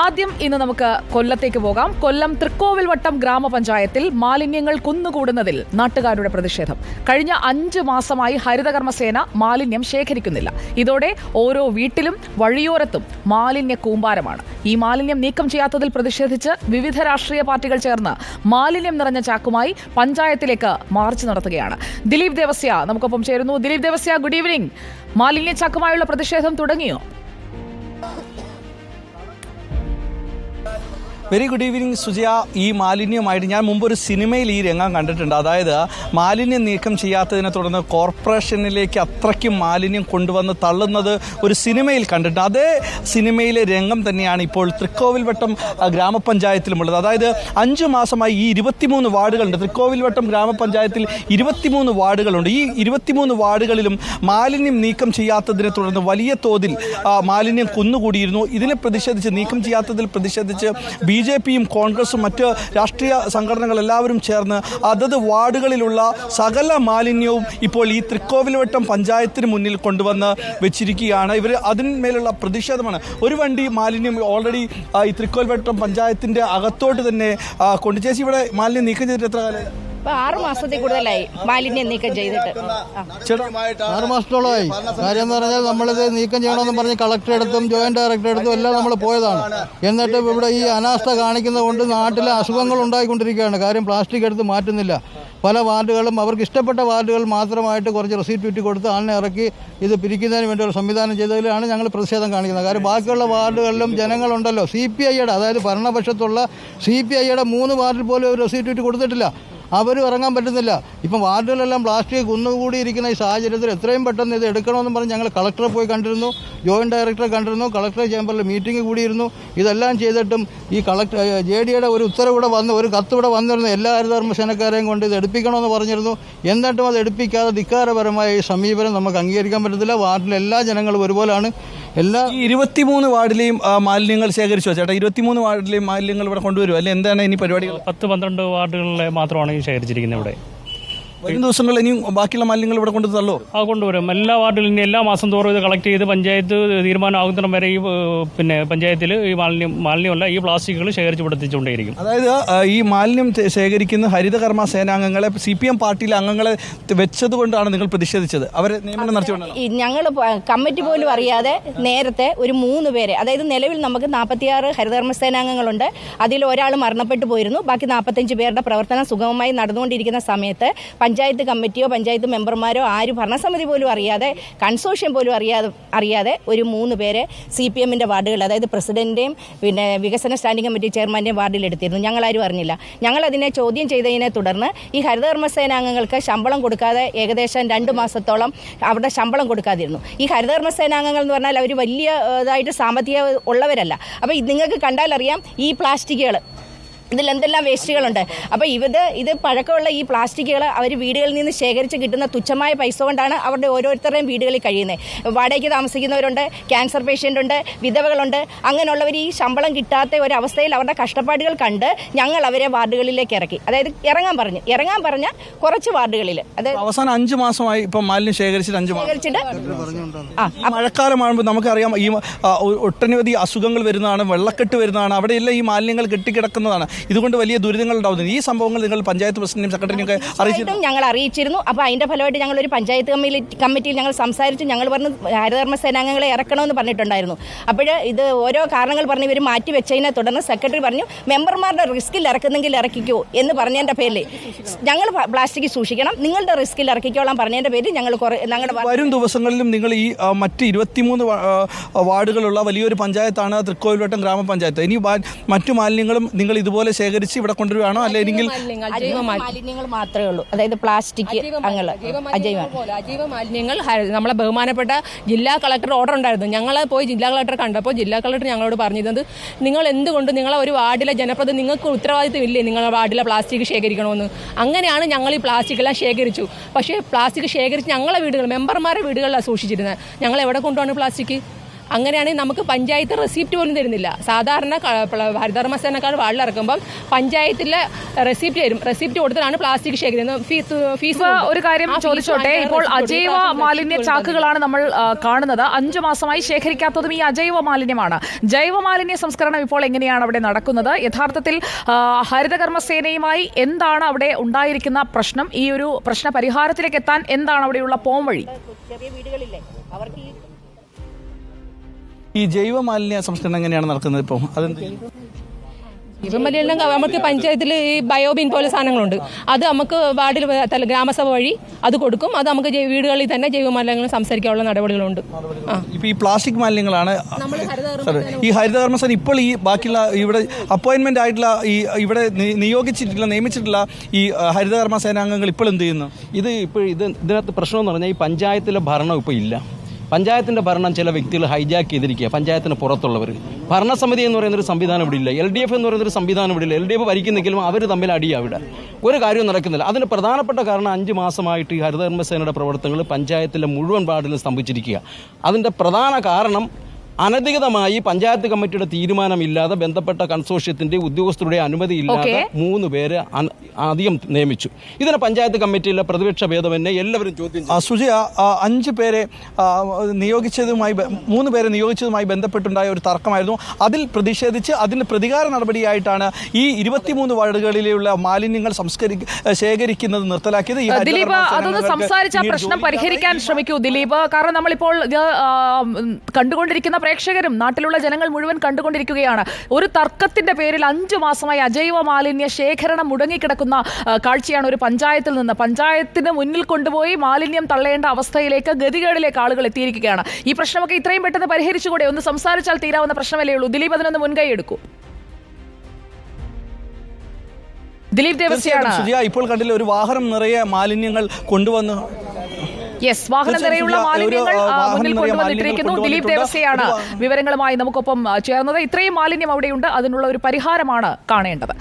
ആദ്യം ഇന്ന് നമുക്ക് കൊല്ലത്തേക്ക് പോകാം. കൊല്ലം തൃക്കോവിൽവട്ടം ഗ്രാമപഞ്ചായത്തിൽ മാലിന്യങ്ങൾ കുന്നുകൂടുന്നതിൽ നാട്ടുകാരുടെ പ്രതിഷേധം. കഴിഞ്ഞ 5 മാസമായി ഹരിതകർമ്മസേന മാലിന്യം ശേഖരിക്കുന്നില്ല. ഇതോടെ ഓരോ വീട്ടിലും വഴിയോരത്തും മാലിന്യ കൂമ്പാരമാണ്. ഈ മാലിന്യം നീക്കം ചെയ്യാത്തതിൽ പ്രതിഷേധിച്ച് വിവിധ രാഷ്ട്രീയ പാർട്ടികൾ ചേർന്ന് മാലിന്യം നിറഞ്ഞ ചാക്കുമായി പഞ്ചായത്തിലേക്ക് മാർച്ച് നടത്തുകയാണ്. ദിലീപ് ദേവസ്യ നമുക്കൊപ്പം ചേരുന്നു. Dileep Devasya, good evening. മാലിന്യ ചാക്കുമായുള്ള പ്രതിഷേധം തുടങ്ങിയോ? Very good evening Sujaya. ഈ മാലിന്യമായിട്ട് ഞാൻ മുമ്പ് ഒരു സിനിമയിൽ ഈ രംഗം കണ്ടിട്ടുണ്ട്. അതായത് മാലിന്യം നീക്കം ചെയ്യാത്തതിനെ തുടർന്ന് കോർപ്പറേഷനിലേക്ക് അത്രയ്ക്കും മാലിന്യം കൊണ്ടുവന്ന് തള്ളുന്നത് ഒരു സിനിമയിൽ കണ്ടിട്ടുണ്ട്. അതേ സിനിമയിലെ രംഗം തന്നെയാണ് ഇപ്പോൾ തൃക്കോവിൽവട്ടം ഗ്രാമപഞ്ചായത്തിലുമുള്ളത്. അതായത് 5 മാസമായി ഈ 23 വാർഡുകളുണ്ട്. തൃക്കോവിൽവട്ടം ഗ്രാമപഞ്ചായത്തിൽ 23 വാർഡുകളുണ്ട്. ഈ 23 വാർഡുകളിലും മാലിന്യം നീക്കം ചെയ്യാത്തതിനെ തുടർന്ന് വലിയ തോതിൽ മാലിന്യം കുന്നുകൂടിയിരുന്നു. ഇതിനെ പ്രതിഷേധിച്ച് നീക്കം ചെയ്യാത്തതിൽ പ്രതിഷേധിച്ച് BJPയും കോൺഗ്രസും മറ്റ് രാഷ്ട്രീയ സംഘടനകൾ എല്ലാവരും ചേർന്ന് അതത് വാർഡുകളിലുള്ള സകല മാലിന്യവും ഇപ്പോൾ ഈ തൃക്കോവിൽവട്ടം പഞ്ചായത്തിന് മുന്നിൽ കൊണ്ടുവന്ന് വെച്ചിരിക്കുകയാണ്. ഇവർ അതിന്മേലുള്ള പ്രതിഷേധമാണ്. ഒരു വണ്ടി മാലിന്യം ഓൾറെഡി ഈ തൃക്കോവിൽവട്ടം പഞ്ചായത്തിൻ്റെ അകത്തോട്ട് തന്നെ കൊണ്ട്. ചേച്ചി, ഇവിടെ മാലിന്യം നീക്കം ചെയ്തിട്ട് എത്ര കാലം? 6 മാസത്തിൽ കൂടുതലായി മാലിന്യം നീക്കം ചെയ്തിട്ട്. 6 മാസത്തോളമായി. കാര്യം എന്ന് പറഞ്ഞാൽ നമ്മളിത് നീക്കം ചെയ്യണമെന്ന് പറഞ്ഞ് കളക്ടറെടുത്തും ജോയിന്റ് ഡയറക്ടറെടുത്തും എല്ലാം നമ്മൾ പോയതാണ്. എന്നിട്ട് ഇവിടെ ഈ അനാസ്ഥ കാണിക്കുന്നത് കൊണ്ട് നാട്ടിലെ അസുഖങ്ങൾ ഉണ്ടായിക്കൊണ്ടിരിക്കുകയാണ്. കാര്യം പ്ലാസ്റ്റിക് എടുത്ത് മാറ്റുന്നില്ല. പല വാർഡുകളും അവർക്ക് ഇഷ്ടപ്പെട്ട വാർഡുകൾ മാത്രമായിട്ട് കുറച്ച് റെസീപ്റ്റ് ചുറ്റി കൊടുത്ത് ആളിനെ ഇറക്കി ഇത് പിരിക്കുന്നതിന് വേണ്ടി ഒരു സംവിധാനം ചെയ്തതിലാണ് ഞങ്ങൾ പ്രതിഷേധം കാണിക്കുന്നത്. കാര്യം ബാക്കിയുള്ള വാർഡുകളിലും ജനങ്ങളുണ്ടല്ലോ, CPIയുടെ അതായത് ഭരണപക്ഷത്തുള്ള CPIയുടെ 3 വാർഡിൽ പോലും ഒരു റെസീപ്റ്റ് ചുറ്റി കൊടുത്തിട്ടില്ല. അവരും ഇറങ്ങാൻ പറ്റുന്നില്ല. ഇപ്പം വാർഡുകളെല്ലാം പ്ലാസ്റ്റിക് കുന്നുകൂടിയിരിക്കുന്ന ഈ സാഹചര്യത്തിൽ എത്രയും പെട്ടെന്ന് ഇത് എടുക്കണമെന്ന് പറഞ്ഞ് ഞങ്ങൾ കളക്ടറെ പോയി കണ്ടിരുന്നു, ജോയിന്റ് ഡയറക്ടറെ കണ്ടിരുന്നു, കളക്ടറെ ചേംബറിൽ മീറ്റിംഗ് കൂടിയിരുന്നു. ഇതെല്ലാം ചെയ്തിട്ടും ഈ JDയുടെ ഒരു ഉത്തരവിടെ വന്ന് ഒരു കത്തിവിടെ വന്നിരുന്നു. എല്ലാ ഹരിതകർമ്മസേനക്കാരെയും കൊണ്ട് ഇത് എടുപ്പിക്കണമെന്ന് പറഞ്ഞിരുന്നു. എന്നിട്ടും അത് എടുപ്പിക്കാതെ ധിക്കാരപരമായ ഈ സമീപനം നമുക്ക് അംഗീകരിക്കാൻ പറ്റത്തില്ല. വാർഡിലെ എല്ലാ ജനങ്ങളും ഒരുപോലാണ്. എല്ലാ 23 വാർഡിലെയും മാലിന്യങ്ങൾ ശേഖരിച്ചോ ചേട്ടാ? 23 വാർഡിലെയും മാലിന്യങ്ങൾ ഇവിടെ കൊണ്ടുവരും അല്ലെ? എന്താണ് ഇനി പരിപാടികൾ? 10-12 വാർഡുകളിലെ മാത്രമാണ് ഈ ശേഖരിച്ചിരിക്കുന്നത്. ഇവിടെ വരും ദിവസങ്ങളിൽ ഇനിയും ബാക്കിയുള്ള മാലിന്യങ്ങൾ ഇവിടെ കൊണ്ടു തള്ളോ? കൊണ്ടുവരും. എല്ലാ വാർഡിലും ഇനി എല്ലാ മാസം തോറും ഇത് കളക്ട് ചെയ്ത് പഞ്ചായത്ത് തീരുമാനമാകുന്നിടം വരെ ഈ പഞ്ചായത്തിൽ ഈ മാലിന്യമല്ല ഈ പ്ലാസ്റ്റിക്കുകൾ ശേഖരിച്ച് പിടിച്ചുകൊണ്ടേയിരിക്കും. അതായത് ഈ മാലിന്യം ശേഖരിക്കുന്ന ഹരിതകർമ്മ സേനാംഗങ്ങളെ CPM പാർട്ടിയിലെ അംഗങ്ങളെ വെച്ചതുകൊണ്ടാണ് നിങ്ങൾ പ്രതിഷേധിച്ചത്. അവരെ നിയമനം നടത്തിക്കൊണ്ടല്ലോ. ഞങ്ങൾ കമ്മിറ്റി പോലും അറിയാതെ നേരത്തെ ഒരു 3 പേരെ, അതായത് നിലവിൽ നമുക്ക് 46 ഹരിതകർമ്മ സേനാംഗങ്ങളുണ്ട്. അതിൽ ഒരാൾ മരണപ്പെട്ടു പോയിരുന്നു. ബാക്കി 45 പേരുടെ പ്രവർത്തനം സുഗമമായി നടന്നുകൊണ്ടിരിക്കുന്ന സമയത്ത് പഞ്ചായത്ത് കമ്മിറ്റിയോ പഞ്ചായത്ത് മെമ്പർമാരോ ആരും ഭരണസമിതി പോലും അറിയാതെ, കൺസോഷ്യം പോലും അറിയാതെ ഒരു 3 പേരെ CPMന്റെ വാർഡുകൾ, അതായത് പ്രസിഡന്റിന്റെയും പിന്നെ വികസന സ്റ്റാൻഡിംഗ് കമ്മിറ്റി ചെയർമാന്റെയും വാർഡിൽ എടുത്തിരുന്നു. ഞങ്ങളാരും അറിഞ്ഞില്ല. ഞങ്ങളതിനെ ചോദ്യം ചെയ്തതിനെ തുടർന്ന് ഈ ഹരിതകർമ്മ സേനാംഗങ്ങൾക്ക് ശമ്പളം കൊടുക്കാതെ ഏകദേശം 2 മാസത്തോളം അവിടെ ശമ്പളം കൊടുക്കാതിരുന്നു. ഈ ഹരിതകർമ്മ സേനാംഗങ്ങൾ എന്ന് പറഞ്ഞാൽ അവർ വലിയ ഇതായിട്ട് സാമ്പത്തിക ഉള്ളവരല്ല. അപ്പോൾ നിങ്ങൾക്ക് കണ്ടാലറിയാം ഈ പ്ലാസ്റ്റിക്കുകൾ, ഇതിലെന്തെല്ലാം വേസ്റ്റുകളുണ്ട്. അപ്പോൾ ഇത് പഴക്കമുള്ള ഈ പ്ലാസ്റ്റിക്കുകൾ അവർ വീടുകളിൽ നിന്ന് ശേഖരിച്ച് കിട്ടുന്ന തുച്ഛമായ പൈസ കൊണ്ടാണ് അവരുടെ ഓരോരുത്തരുടെയും വീടുകളിൽ കഴിയുന്നത്. വാടകയ്ക്ക് താമസിക്കുന്നവരുണ്ട്, ക്യാൻസർ പേഷ്യൻ്റ് ഉണ്ട്, വിധവകളുണ്ട്. അങ്ങനെയുള്ളവർ ഈ ശമ്പളം കിട്ടാത്ത ഒരവസ്ഥയിൽ അവരുടെ കഷ്ടപ്പാടുകൾ കണ്ട് ഞങ്ങൾ അവരെ വാർഡുകളിലേക്ക് ഇറക്കി. അതായത് ഇറങ്ങാൻ പറഞ്ഞ കുറച്ച് വാർഡുകളിൽ, അതായത് അവസാനം 5 മാസമായി ഇപ്പം മാലിന്യം ശേഖരിച്ചിട്ട് മഴക്കാലമാകുമ്പോൾ നമുക്കറിയാം ഈ ഒട്ടനവധി അസുഖങ്ങൾ വരുന്നതാണ്, വെള്ളക്കെട്ട് വരുന്നതാണ്, അവിടെയെല്ലാം ഈ മാലിന്യങ്ങൾ കെട്ടിക്കിടക്കുന്നതാണ്. ഇതുകൊണ്ട് വലിയ ദുരിതങ്ങൾ ഉണ്ടാവുന്നത്. ഈ സംഭവങ്ങൾ നിങ്ങൾ പഞ്ചായത്ത് പ്രസിഡന്റും സെക്രട്ടറിയും ഒക്കെ ഞങ്ങൾ അറിയിച്ചിരുന്നു. അപ്പോൾ അതിന്റെ ഫലമായിട്ട് ഞങ്ങൾ ഒരു പഞ്ചായത്ത് കമ്മിറ്റിയിൽ ഞങ്ങൾ സംസാരിച്ചു. ഞങ്ങൾ പറഞ്ഞു ഹരിതകർമ്മ സേനാംഗങ്ങളെ ഇറക്കണമെന്ന് പറഞ്ഞിട്ടുണ്ടായിരുന്നു. അപ്പോൾ ഇത് ഓരോ കാരണങ്ങൾ പറഞ്ഞ് ഇവർ മാറ്റി വെച്ചതിനെ തുടർന്ന് സെക്രട്ടറി പറഞ്ഞു മെമ്പർമാരുടെ റിസ്കിൽ ഇറക്കുന്നെങ്കിൽ ഇറക്കിക്കോ എന്ന് പറഞ്ഞതിന്റെ പേരിൽ ഞങ്ങൾ പ്ലാസ്റ്റിക് സൂക്ഷിക്കണം, നിങ്ങളുടെ റിസ്കിൽ ഇറക്കിക്കോളാൻ പറഞ്ഞതിന്റെ പേരിൽ ഞങ്ങൾ ഞങ്ങളുടെ വരും ദിവസങ്ങളിലും നിങ്ങൾ ഈ മറ്റ് 23 വാർഡുകളുള്ള വലിയൊരു പഞ്ചായത്താണ് തൃക്കോവിൽവട്ടം ഗ്രാമപഞ്ചായത്ത്. ഇനി മറ്റു മാലിന്യങ്ങളും നിങ്ങൾ ഇതുപോലെ ശേഖരിച്ച് ഇവിടെ കൊണ്ടുവരുവാണോ അല്ലെങ്കിൽ മാലിന്യങ്ങൾ മാത്രമേ ഉള്ളൂ? അതായത് പ്ലാസ്റ്റിക്, അജൈവ മാലിന്യങ്ങൾ. നമ്മളെ ബഹുമാനപ്പെട്ട ജില്ലാ കളക്ടർ ഓർഡർ ഉണ്ടായിരുന്നു. ഞങ്ങൾ പോയി ജില്ലാ കളക്ടറെ കണ്ടപ്പോൾ ജില്ലാ കളക്ടർ ഞങ്ങളോട് പറഞ്ഞിരുന്നത് നിങ്ങൾ എന്തുകൊണ്ട് നിങ്ങളെ ഒരു വാർഡിലെ ജനപ്രതിനിധി നിങ്ങൾക്ക് ഉത്തരവാദിത്തമില്ലേ നിങ്ങളുടെ വാർഡിലെ പ്ലാസ്റ്റിക് ശേഖരിക്കണമെന്ന്? അങ്ങനെയാണ് ഞങ്ങൾ ഈ പ്ലാസ്റ്റിക് എല്ലാം ശേഖരിച്ചു. പക്ഷേ പ്ലാസ്റ്റിക് ശേഖരിച്ച് ഞങ്ങളെ വീടുകൾ, മെമ്പർമാരുടെ വീടുകളിലാണ് സൂക്ഷിച്ചിരുന്നത്. ഞങ്ങൾ എവിടെ കൊണ്ടുപോകണം പ്ലാസ്റ്റിക്? അങ്ങനെയാണെങ്കിൽ നമുക്ക് പഞ്ചായത്ത് റെസിപ്റ്റ് പോലും തരുന്നില്ല. സാധാരണ ഹരിതകർമ്മസേനക്കാർ വാളിലിറക്കുമ്പം പഞ്ചായത്തിലെ റെസിപ്റ്റ് തരും. റെസിപ്റ്റ് കൊടുത്തിട്ടാണ് പ്ലാസ്റ്റിക് ശേഖരിക്കുന്നത്. ഫീസ് ഒരു കാര്യം ചോദിച്ചോട്ടെ, ഇപ്പോൾ അജൈവ മാലിന്യ ചാക്കുകളാണ് നമ്മൾ കാണുന്നത്. 5 മാസമായി ശേഖരിക്കാത്തതും ഈ അജൈവ മാലിന്യമാണ്. ജൈവ മാലിന്യ സംസ്കരണം ഇപ്പോൾ എങ്ങനെയാണ് അവിടെ നടക്കുന്നത്? യഥാർത്ഥത്തിൽ ഹരിതകർമ്മസേനയുമായി എന്താണ് അവിടെ ഉണ്ടായിരിക്കുന്ന പ്രശ്നം? ഈ ഒരു പ്രശ്ന പരിഹാരത്തിലേക്ക് എത്താൻ എന്താണ് അവിടെയുള്ള പോംവഴി? ചെറിയ വീടുകളില്ലേ അവർക്ക് ഈ ജൈവ മാലിന്യ സംസ്കരണം എങ്ങനെയാണ് നടക്കുന്നത് ഇപ്പോൾ? അതെന്ത് ജീവമലിനെല്ലാം നമുക്ക് പഞ്ചായത്തിൽ ഈ ബയോബിൻ പോലെ സാധനങ്ങളുണ്ട്. അത് നമുക്ക് വാർഡിൽ ഗ്രാമസഭ വഴി അത് കൊടുക്കും. അത് നമുക്ക് വീടുകളിൽ തന്നെ ജൈവമാലിന്യങ്ങൾ സംസ്കരിക്കാനുള്ള നടപടികളുണ്ട്. ഇപ്പോൾ ഈ പ്ലാസ്റ്റിക് മാലിന്യങ്ങളാണ് ഈ ഹരിതകർമ്മസേന ഇപ്പോൾ ഈ ബാക്കിയുള്ള ഇവിടെ അപ്പോയിന്റ്മെന്റ് ആയിട്ടുള്ള ഈ ഇവിടെ നിയമിച്ചിട്ടുള്ള ഈ ഹരിതകർമ്മസേനാംഗങ്ങൾ ഇപ്പോൾ എന്ത് ചെയ്യുന്നു? ഇതിനകത്ത് പ്രശ്നം എന്ന് പറഞ്ഞാൽ ഈ പഞ്ചായത്തിലെ ഭരണം ഇപ്പോൾ ഇല്ല. പഞ്ചായത്തിൻ്റെ ഭരണം ചില വ്യക്തികൾ ഹൈജാക്ക് ചെയ്തിരിക്കുക. പഞ്ചായത്തിന് പുറത്തുള്ളവർ ഭരണസമിതി എന്ന് പറയുന്നൊരു സംവിധാനം ഇവിടെ ഇല്ല. LDF എന്ന് പറയുന്നൊരു സംവിധാനം ഇവിടെ ഇല്ല. LDF ഭരിക്കുന്നെങ്കിലും അവർ തമ്മിൽ അടിയാണ് ഇവിടെ. ഒരു കാര്യവും നടക്കുന്നില്ല. അതിന് പ്രധാനപ്പെട്ട കാരണം 5 മാസമായിട്ട് ഈ ഹരിതകർമ്മസേനയുടെ പ്രവർത്തനങ്ങൾ പഞ്ചായത്തിലെ മുഴുവൻ വാർഡിലും സ്തംഭിച്ചിരിക്കുക. അതിൻ്റെ പ്രധാന കാരണം അനധികൃതമായി പഞ്ചായത്ത് കമ്മിറ്റിയുടെ തീരുമാനമില്ലാതെ ബന്ധപ്പെട്ട കൺസോർഷ്യത്തിന്റെ ഉദ്യോഗസ്ഥരുടെ അനുമതിയില്ലാതെ 3 പേരെ അധികം നിയമിച്ചു. ഇതിനെ പഞ്ചായത്ത് കമ്മിറ്റിയിലെ പ്രതിപക്ഷ ഭേദമെന്നെ എല്ലാവരും ചോദ്യം ചെയ്തു. സുജയ, 5 പേരെ നിയോഗിച്ചതുമായി 3 പേരെ നിയോഗിച്ചതുമായി ബന്ധപ്പെട്ടുണ്ടായ ഒരു തർക്കമായിരുന്നു. അതിൽ പ്രതിഷേധിച്ച് അതിന്റെ പ്രതികാര നടപടിയായിട്ടാണ് ഈ 23 വാർഡുകളിലുള്ള മാലിന്യങ്ങൾ ശേഖരിക്കുന്നത് നിർത്തലാക്കിയത്. ദിലീപ്, അതൊന്ന് സംസാരിച്ച പ്രശ്നം പരിഹരിക്കാൻ ശ്രമിക്കൂ ദിലീപ്. കാരണം നമ്മളിപ്പോൾ കണ്ടുകൊണ്ടിരിക്കുന്ന പ്രേക്ഷകരും നാട്ടിലുള്ള ജനങ്ങൾ മുഴുവൻ കണ്ടുകൊണ്ടിരിക്കുകയാണ്. ഒരു തർക്കത്തിന്റെ പേരിൽ 5 മാസമായി അജൈവ മാലിന്യ ശേഖരണം മുടങ്ങിക്കിടക്കുന്ന കാഴ്ചയാണ് ഒരു പഞ്ചായത്തിൽ നിന്ന്. പഞ്ചായത്തിന് മുന്നിൽ കൊണ്ടുപോയി മാലിന്യം തള്ളേണ്ട അവസ്ഥയിലേക്ക്, ഗതികേടിലേക്ക് ആളുകൾ എത്തിയിരിക്കുകയാണ്. ഈ പ്രശ്നമൊക്കെ ഇത്രയും പെട്ടെന്ന് പരിഹരിച്ചുകൂടെ? ഒന്ന് സംസാരിച്ചാൽ തീരാവുന്ന പ്രശ്നമല്ലേ ഉള്ളൂ. ദിലീപ് അതിനൊന്ന് മുൻകൈ എടുക്കൂ. ദിലീപ് ദേവസ്യാണ്. ഇപ്പോൾ കണ്ടില്ല, ഒരു വാഹനം നിറയെ മാലിന്യങ്ങൾ കൊണ്ടുവന്ന് വാഹനം നിറയുള്ള മാലിന്യങ്ങൾ മുന്നിൽ കൊണ്ടുവന്നിട്ടിരിക്കുന്നു. ദിലീപ് ദേവസ്യാണ് വിവരങ്ങളുമായി നമുക്കൊപ്പം ചേർന്നത്. ഇത്രയും മാലിന്യം അവിടെയുണ്ട്, അതിനുള്ള ഒരു പരിഹാരമാണ് കാണേണ്ടത്.